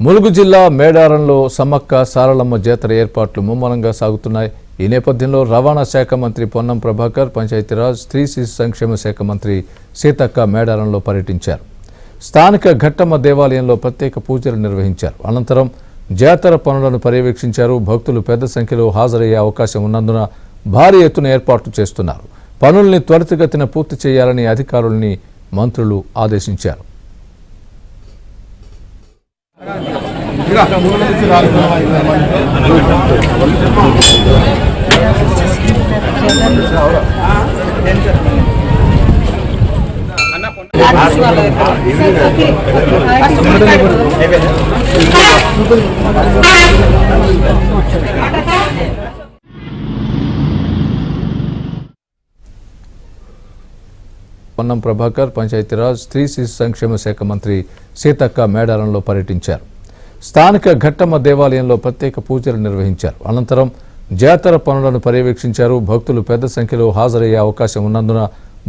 ములుగు జిల్లా మేడారంలో సమ్మక్క సారలమ్మ జాతర ఏర్పాట్లు ముమ్మరంగా సాగుతున్నాయి. ఈ నేపథ్యంలో రవాణా శాఖ మంత్రి పొన్నం ప్రభాకర్, పంచాయతీరాజ్, స్త్రీ శిశు సంక్షేమ శాఖ మంత్రి సీతక్క మేడారంలో పర్యటించారు. స్థానిక ఘట్టమ్మ దేవాలయంలో ప్రత్యేక పూజలు నిర్వహించారు. అనంతరం జాతర పనులను పర్యవేక్షించారు. భక్తులు పెద్ద సంఖ్యలో హాజరయ్యే అవకాశం ఉన్నందున భారీ ఎత్తున ఏర్పాట్లు చేస్తున్నారు. పనుల్ని త్వరితగతిన పూర్తి చేయాలని అధికారుల్ని మంత్రులు ఆదేశించారు. పొన్నం ప్రభాకర్, పంచాయతీరాజ్, స్త్రీ శిశు సంక్షేమ శాఖ మంత్రి సీతక్క మేడారంలో పర్యటించారు. స్థానిక ఘట్టమ్మ దేవాలయంలో ప్రత్యేక పూజలు నిర్వహించారు. అనంతరం జాతర పనులను పర్యవేక్షించారు. భక్తులు పెద్ద సంఖ్యలో హాజరయ్యే అవకాశం ఉన్నందున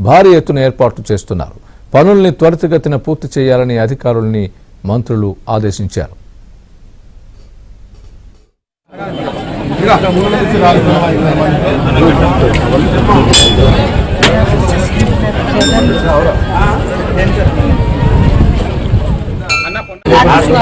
భారీ ఎత్తున ఏర్పాట్లు చేస్తున్నారు. పనుల్ని త్వరితగతిన పూర్తి చేయాలని అధికారుల్ని మంత్రులు ఆదేశించారు. Ada